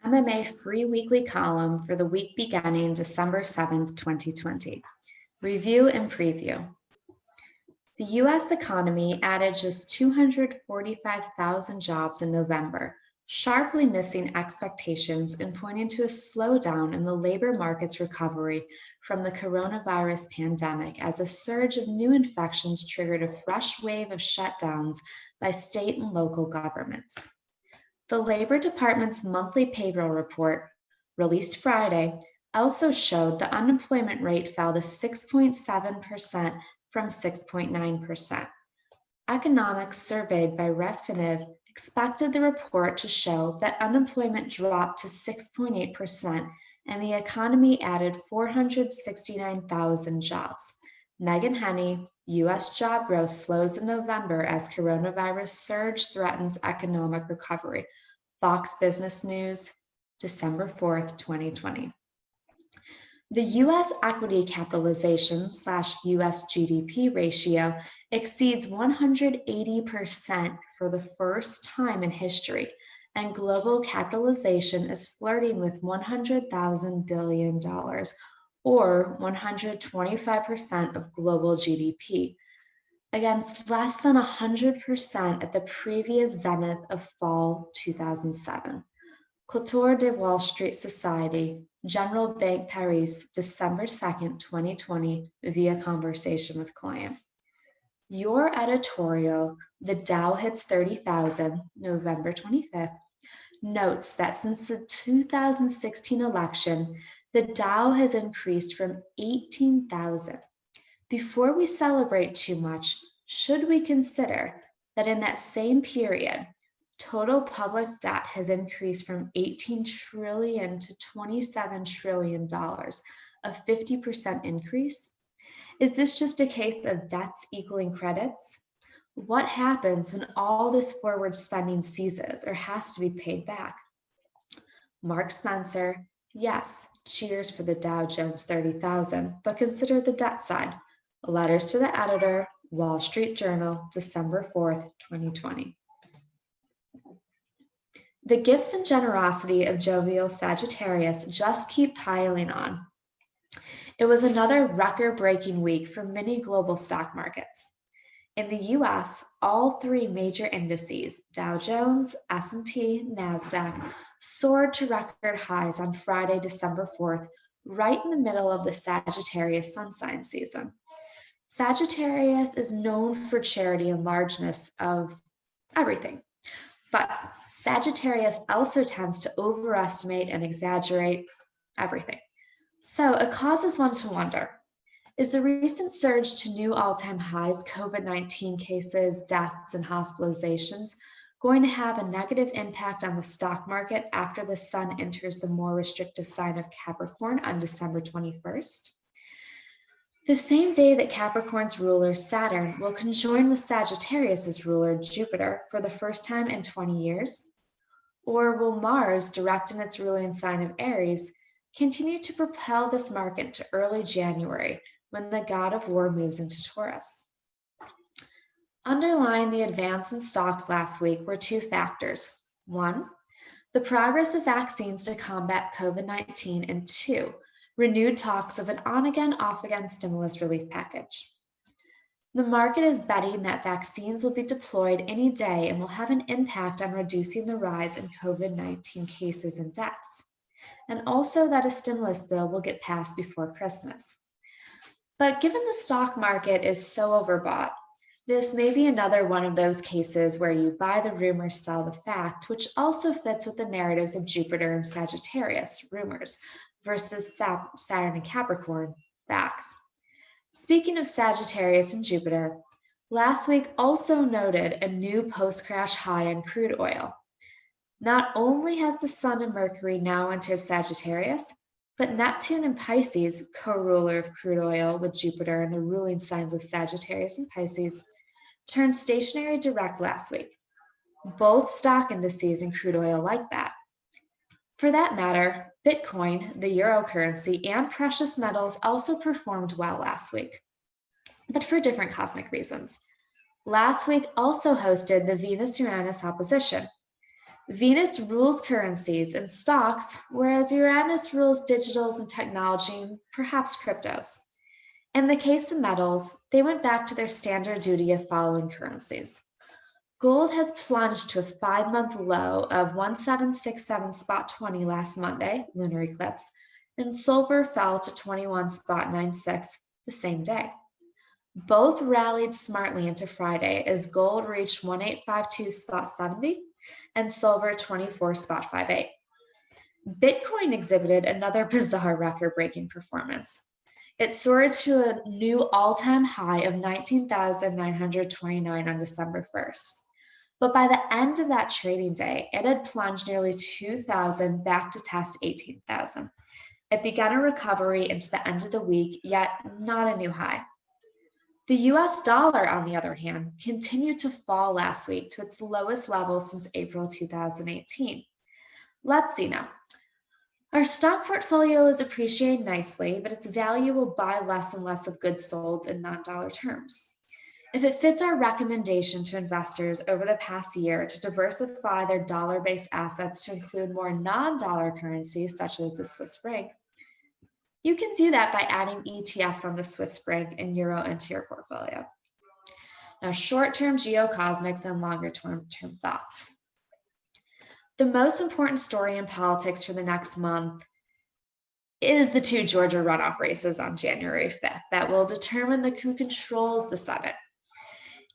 MMA free weekly column for the week beginning December 7th, 2020. Review and preview. The U.S. economy added just 245,000 jobs in November, sharply missing expectations and pointing to a slowdown in the labor market's recovery from the coronavirus pandemic as a surge of new infections triggered a fresh wave of shutdowns by state and local governments. The Labor Department's monthly payroll report, released Friday, also showed the unemployment rate fell to 6.7% from 6.9%. Economics surveyed by Refinitiv expected the report to show that unemployment dropped to 6.8% and the economy added 469,000 jobs. Megan Henney, U.S. job growth slows in November as coronavirus surge threatens economic recovery. Fox Business News, December 4th, 2020. The U.S. equity capitalization / U.S. GDP ratio exceeds 180% for the first time in history, and global capitalization is flirting with $100,000 billion, or 125% of global GDP, against less than 100% at the previous zenith of fall 2007. Couture de Wall Street Society, General Bank Paris, December 2nd, 2020, via conversation with client. Your editorial, The Dow Hits 30,000, November 25th, notes that since the 2016 election, the Dow has increased from 18,000. Before we celebrate too much, should we consider that in that same period, total public debt has increased from $18 trillion to $27 trillion, a 50% increase? Is this just a case of debts equaling credits? What happens when all this forward spending ceases or has to be paid back? Mark Spencer, yes, cheers for the Dow Jones 30,000, but consider the debt side. Letters to the editor, Wall Street Journal, December 4th, 2020. The gifts and generosity of jovial Sagittarius just keep piling on. It was another record-breaking week for many global stock markets. In the US, all three major indices, Dow Jones, S&P, NASDAQ, soared to record highs on Friday, December 4th, right in the middle of the Sagittarius sun sign season. Sagittarius is known for charity and largeness of everything, but Sagittarius also tends to overestimate and exaggerate everything. So it causes one to wonder, is the recent surge to new all-time highs, COVID-19 cases, deaths, and hospitalizations going to have a negative impact on the stock market after the sun enters the more restrictive sign of Capricorn on December 21st? The same day that Capricorn's ruler Saturn will conjoin with Sagittarius's ruler Jupiter for the first time in 20 years? Or will Mars, direct in its ruling sign of Aries, continue to propel this market to early January when the god of war moves into Taurus? Underlying the advance in stocks last week were two factors. One, the progress of vaccines to combat COVID-19, and two, renewed talks of an on-again, off-again stimulus relief package. The market is betting that vaccines will be deployed any day and will have an impact on reducing the rise in COVID-19 cases and deaths, and also that a stimulus bill will get passed before Christmas. But given the stock market is so overbought, this may be another one of those cases where you buy the rumor, sell the fact, which also fits with the narratives of Jupiter and Sagittarius, rumors, versus Saturn and Capricorn, facts. Speaking of Sagittarius and Jupiter, last week also noted a new post-crash high in crude oil. Not only has the Sun and Mercury now entered Sagittarius, but Neptune and Pisces, co-ruler of crude oil with Jupiter and the ruling signs of Sagittarius and Pisces, turned stationary direct last week. Both stock indices in crude oil like that. For that matter, Bitcoin, the euro currency, and precious metals also performed well last week, but for different cosmic reasons. Last week also hosted the Venus-Uranus opposition. Venus rules currencies and stocks, whereas Uranus rules digitals and technology, and perhaps cryptos. In the case of metals, they went back to their standard duty of following currencies. Gold has plunged to a 5-month low of 1767.20 last Monday, lunar eclipse, and silver fell to 21.96 the same day. Both rallied smartly into Friday as gold reached 1852.70 and silver 24.58. Bitcoin exhibited another bizarre record-breaking performance. It soared to a new all-time high of 19,929 on December 1st. But by the end of that trading day, it had plunged nearly 2,000 back to test 18,000. It began a recovery into the end of the week, yet not a new high. The US dollar, on the other hand, continued to fall last week to its lowest level since April 2018. Let's see now. Our stock portfolio is appreciating nicely, but its value will buy less and less of goods sold in non-dollar terms. If it fits our recommendation to investors over the past year to diversify their dollar-based assets to include more non-dollar currencies, such as the Swiss franc, you can do that by adding ETFs on the Swiss franc and euro into your portfolio. Now, short-term geocosmics and longer-term thoughts. The most important story in politics for the next month is the 2 Georgia runoff races on January 5th that will determine who controls the Senate.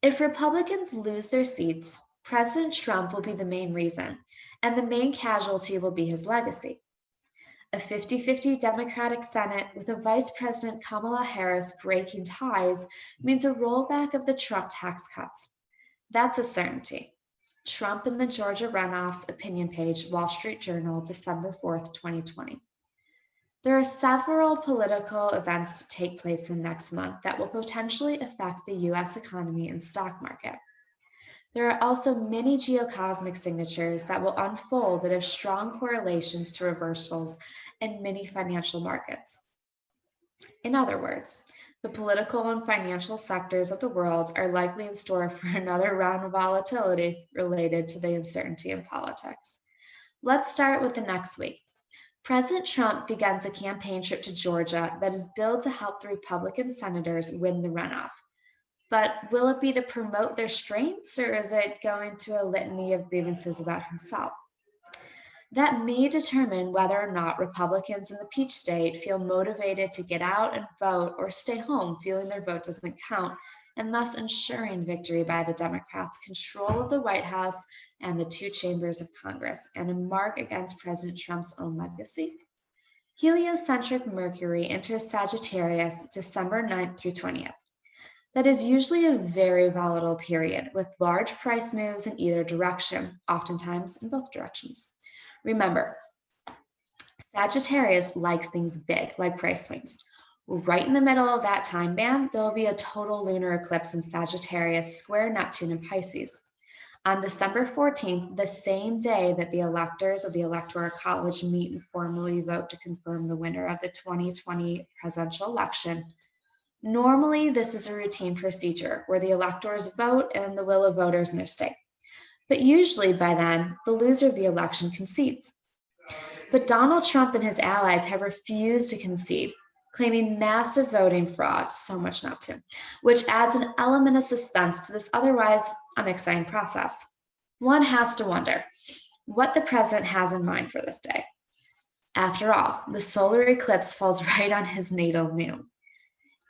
If Republicans lose their seats, President Trump will be the main reason, and the main casualty will be his legacy. A 50-50 Democratic Senate with a Vice President Kamala Harris breaking ties means a rollback of the Trump tax cuts. That's a certainty. Trump in the Georgia runoffs, opinion page, Wall Street Journal, December 4th, 2020. There are several political events to take place in the next month that will potentially affect the US economy and stock market. There are also many geocosmic signatures that will unfold that have strong correlations to reversals in many financial markets. In other words, the political and financial sectors of the world are likely in store for another round of volatility related to the uncertainty in politics. Let's start with the next week. President Trump begins a campaign trip to Georgia that is billed to help the Republican senators win the runoff. But will it be to promote their strengths, or is it going to a litany of grievances about himself? That may determine whether or not Republicans in the Peach State feel motivated to get out and vote or stay home feeling their vote doesn't count, and thus ensuring victory by the Democrats' control of the White House and the 2 chambers of Congress, and a mark against President Trump's own legacy. Heliocentric Mercury enters Sagittarius December 9th through 20th. That is usually a very volatile period with large price moves in either direction, oftentimes in both directions. Remember, Sagittarius likes things big, like price swings. Right in the middle of that time band, there will be a total lunar eclipse in Sagittarius square Neptune in Pisces. On December 14th, the same day that the electors of the Electoral College meet and formally vote to confirm the winner of the 2020 presidential election. Normally, this is a routine procedure where the electors vote and the will of voters in their state. But usually by then, the loser of the election concedes. But Donald Trump and his allies have refused to concede, claiming massive voting fraud, so much not to, which adds an element of suspense to this otherwise unexciting process. One has to wonder what the president has in mind for this day. After all, the solar eclipse falls right on his natal moon.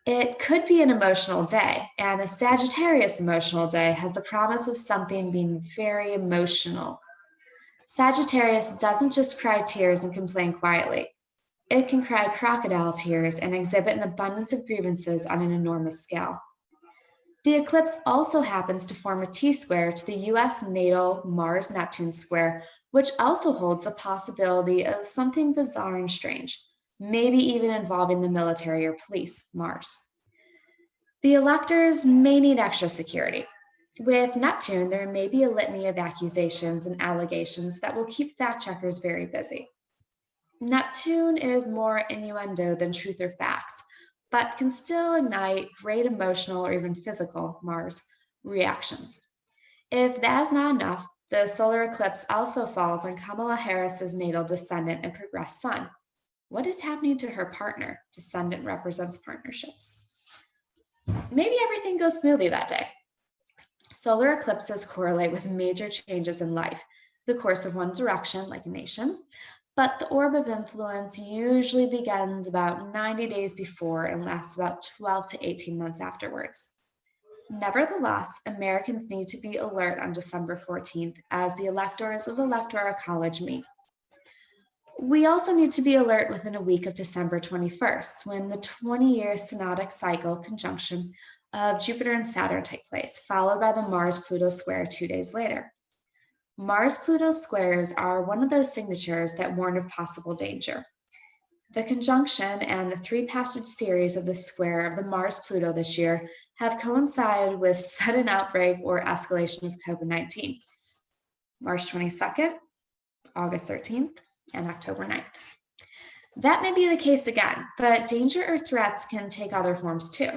It could be an emotional day, and a Sagittarius emotional day has the promise of something being very emotional. Sagittarius doesn't just cry tears and complain quietly. It can cry crocodile tears and exhibit an abundance of grievances on an enormous scale. The eclipse also happens to form a T-square to the US natal Mars-Neptune square, which also holds the possibility of something bizarre and strange, maybe even involving the military or police, Mars. The electors may need extra security. With Neptune, there may be a litany of accusations and allegations that will keep fact-checkers very busy. Neptune is more innuendo than truth or facts, but can still ignite great emotional or even physical Mars reactions. If that is not enough, The solar eclipse also falls on Kamala Harris's natal descendant and progressed sun. What is happening to her partner? Descendant represents partnerships. Maybe everything goes smoothly that day. Solar eclipses correlate with major changes in life, the course of one direction, like a nation, but the orb of influence usually begins about 90 days before and lasts about 12 to 18 months afterwards. Nevertheless, Americans need to be alert on December 14th as the electors of the Electoral College meet. We also need to be alert within a week of December 21st, when the 20-year synodic cycle conjunction of Jupiter and Saturn take place, followed by the Mars-Pluto square 2 days later. Mars-Pluto squares are one of those signatures that warn of possible danger. The conjunction and the three-passage series of the square of the Mars-Pluto this year have coincided with sudden outbreak or escalation of COVID-19. March 22nd, August 13th, and October 9th. That may be the case again, but danger or threats can take other forms too.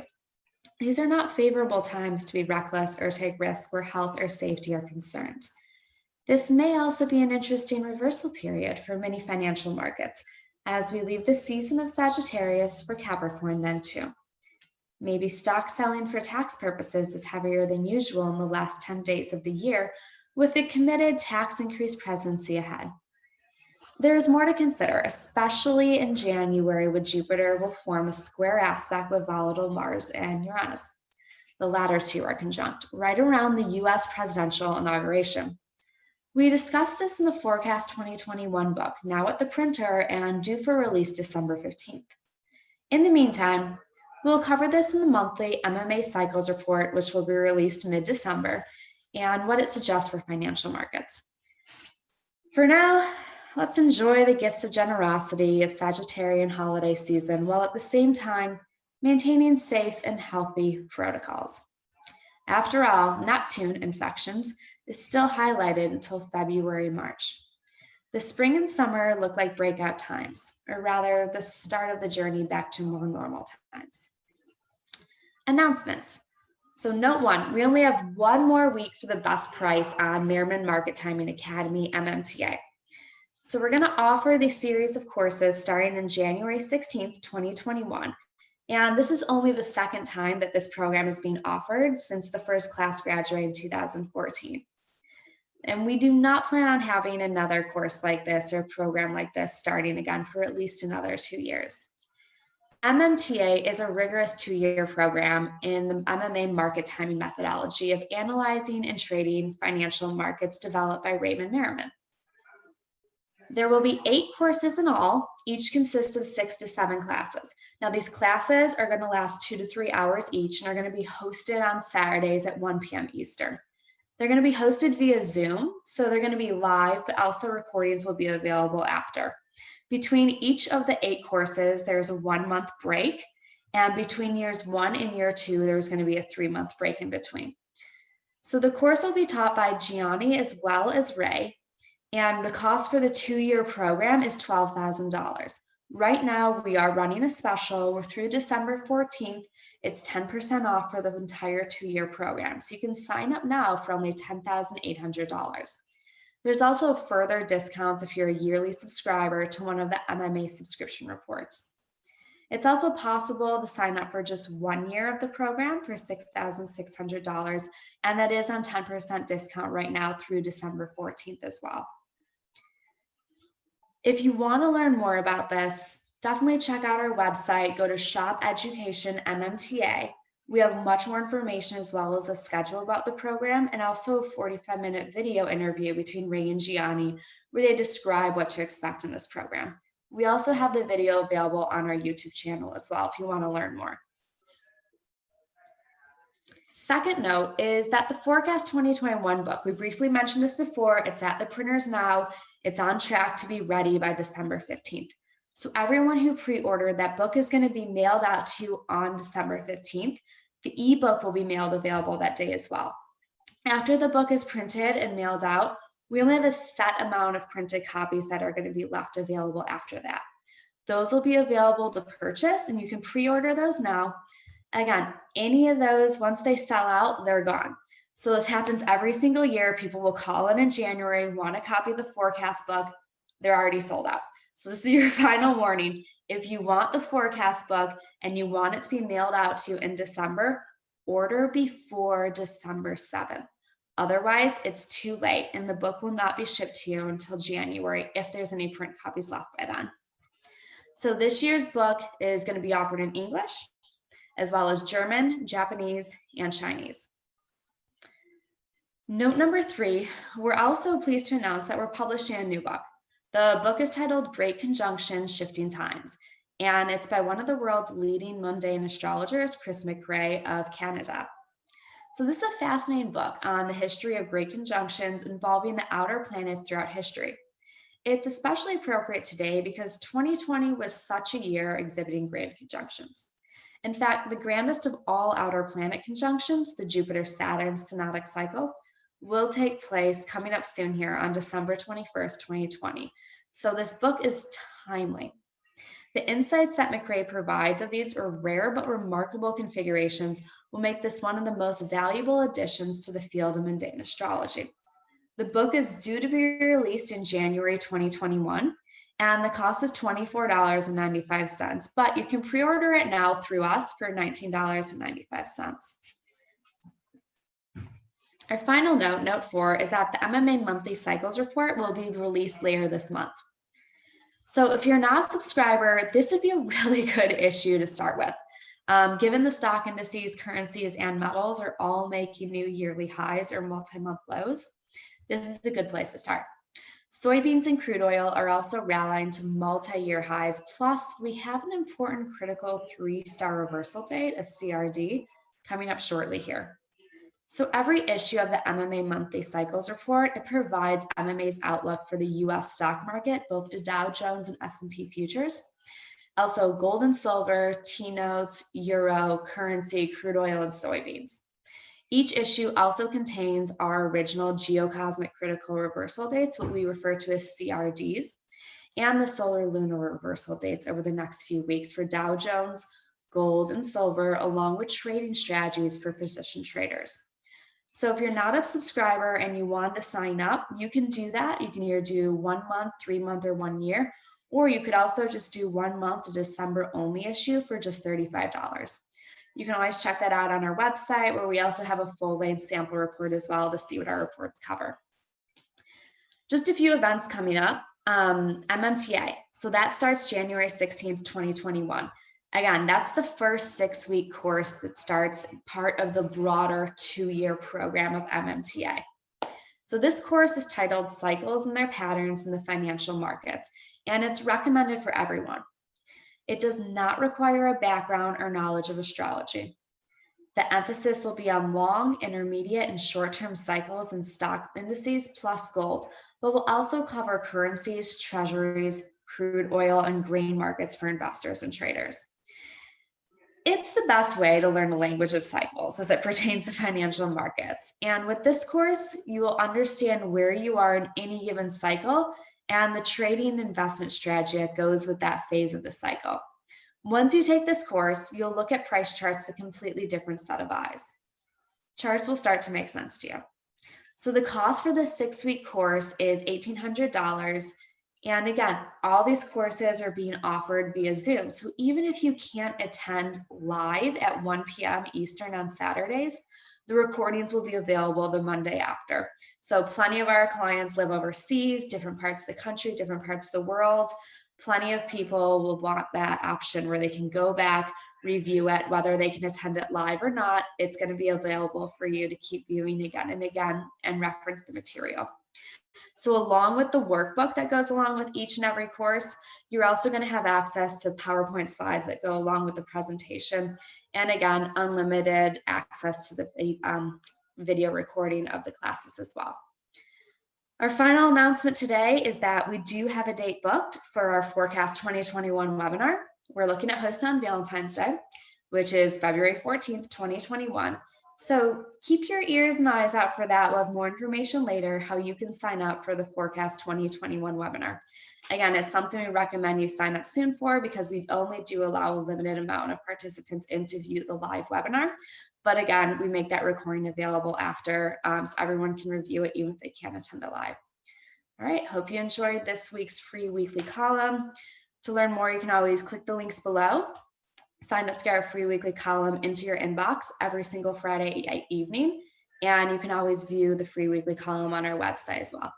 These are not favorable times to be reckless or take risks where health or safety are concerned. This may also be an interesting reversal period for many financial markets, as we leave the season of Sagittarius for Capricorn then too. Maybe stock selling for tax purposes is heavier than usual in the last 10 days of the year, with a committed tax increase presidency ahead. There is more to consider, especially in January, when Jupiter will form a square aspect with volatile Mars and Uranus. The latter two are conjunct right around the US presidential inauguration. We discussed this in the Forecast 2021 book, now at the printer and due for release December 15th. In the meantime, we'll cover this in the monthly MMA Cycles report, which will be released mid-December, and what it suggests for financial markets. For now, let's enjoy the gifts of generosity of Sagittarian holiday season, while at the same time maintaining safe and healthy protocols. After all, Neptune infections is still highlighted until February, March. The spring and summer look like breakout times, or rather the start of the journey back to more normal times. Announcements. So note one, we only have one more week for the best price on Merriman Market Timing Academy MMTA. So we're going to offer this series of courses starting in January 16th, 2021. And this is only the second time that this program is being offered since the first class graduated in 2014. And we do not plan on having another course like this or a program like this starting again for at least another 2 years. MMTA is a rigorous 2-year program in the MMA market timing methodology of analyzing and trading financial markets developed by Merriman. There will be 8 courses in all, each consists of 6 to 7 classes. Now these classes are going to last 2 to 3 hours each and are going to be hosted on Saturdays at 1 p.m. Eastern. They're going to be hosted via Zoom, so they're going to be live, but also recordings will be available after. Between each of the 8 courses, there's a 1-month break, and between years 1 and year 2, there's going to be a 3-month break in between. So the course will be taught by Gianni as well as Ray, and the cost for the 2-year program is $12,000. Right now, we are running a special. We're through December 14th. It's 10% off for the entire 2-year program. So you can sign up now for only $10,800. There's also further discounts if you're a yearly subscriber to one of the MMA subscription reports. It's also possible to sign up for just 1 year of the program for $6,600, and that is on 10% discount right now through December 14th as well. If you want to learn more about this, definitely check out our website. Go to Shop Education MMTA. We have much more information as well as a schedule about the program and also a 45-minute video interview between Ray and Gianni where they describe what to expect in this program. We also have the video available on our YouTube channel as well if you want to learn more. Second note is that the Forecast 2021 book, we briefly mentioned this before, it's at the printers now. It's on track to be ready by December 15th. So everyone who pre-ordered, that book is going to be mailed out to you on December 15th. The ebook will be mailed available that day as well. After the book is printed and mailed out, we only have a set amount of printed copies that are going to be left available after that. Those will be available to purchase and you can pre-order those now. Again, any of those, once they sell out, they're gone. So this happens every single year. People will call in January, want a copy of the forecast book. They're already sold out. So this is your final warning. If you want the forecast book and you want it to be mailed out to you in December, order before December 7th. Otherwise, it's too late and the book will not be shipped to you until January if there's any print copies left by then. So this year's book is going to be offered in English, as well as German, Japanese, and Chinese. Note number 3, we're also pleased to announce that we're publishing a new book. The book is titled Great Conjunction, Shifting Times, and it's by one of the world's leading mundane astrologers, Chris McRae of Canada. So this is a fascinating book on the history of great conjunctions involving the outer planets throughout history. It's especially appropriate today because 2020 was such a year exhibiting great conjunctions. In fact, the grandest of all outer planet conjunctions, the Jupiter-Saturn synodic cycle, will take place coming up soon here on December 21st, 2020. So this book is timely. The insights that McRae provides of these rare but remarkable configurations will make this one of the most valuable additions to the field of mundane astrology. The book is due to be released in January 2021, and the cost is $24.95, but you can pre-order it now through us for $19.95. Our final note, note 4, is that the MMA monthly cycles report will be released later this month. So if you're not a subscriber, this would be a really good issue to start with. Given the stock indices, currencies, and metals are all making new yearly highs or multi-month lows, this is a good place to start. Soybeans and crude oil are also rallying to multi-year highs. Plus, we have an important critical 3-star reversal date, a CRD, coming up shortly here. So every issue of the MMA monthly cycles report, it provides MMA's outlook for the US stock market, both the Dow Jones and S&P futures. Also gold and silver, T-notes, euro, currency, crude oil, and soybeans. Each issue also contains our original geocosmic critical reversal dates, what we refer to as CRDs, and the solar lunar reversal dates over the next few weeks for Dow Jones, gold, and silver, along with trading strategies for position traders. So if you're not a subscriber and you want to sign up, you can do that. You can either do 1 month, 3 month, or 1 year, or you could also just do 1 month, a December only issue for just $35. You can always check that out on our website, where we also have a full-length sample report as well to see what our reports cover. Just a few events coming up. MMTA, so that starts January 16th, 2021. Again, that's the first 6-week course that starts part of the broader 2-year program of MMTA. So this course is titled Cycles and Their Patterns in the Financial Markets, and it's recommended for everyone. It does not require a background or knowledge of astrology. The emphasis will be on long, intermediate, and short-term cycles and stock indices plus gold, but will also cover currencies, treasuries, crude oil, and grain markets for investors and traders. It's the best way to learn the language of cycles as it pertains to financial markets. And with this course, you will understand where you are in any given cycle and the trading and investment strategy that goes with that phase of the cycle. Once you take this course, you'll look at price charts with a completely different set of eyes. Charts will start to make sense to you. So the cost for this 6-week course is $1,800. And again, all these courses are being offered via Zoom. So even if you can't attend live at 1 p.m. Eastern on Saturdays, the recordings will be available the Monday after. So plenty of our clients live overseas, different parts of the country, different parts of the world. Plenty of people will want that option where they can go back, review it, whether they can attend it live or not. It's going to be available for you to keep viewing again and again and reference the material. So along with the workbook that goes along with each and every course, you're also going to have access to PowerPoint slides that go along with the presentation. And again, unlimited access to the video recording of the classes as well. Our final announcement today is that we do have a date booked for our Forecast 2021 webinar. We're looking at hosting on Valentine's Day, which is February 14th, 2021. So keep your ears and eyes out for that. We'll have more information later how you can sign up for the Forecast 2021 webinar. Again, it's something we recommend you sign up soon for because we only do allow a limited amount of participants in to view the live webinar. But again, we make that recording available after so everyone can review it even if they can't attend it live. All right, hope you enjoyed this week's free weekly column. To learn more, you can always click the links below. Sign up to get our free weekly column into your inbox every single Friday evening. And you can always view the free weekly column on our website as well.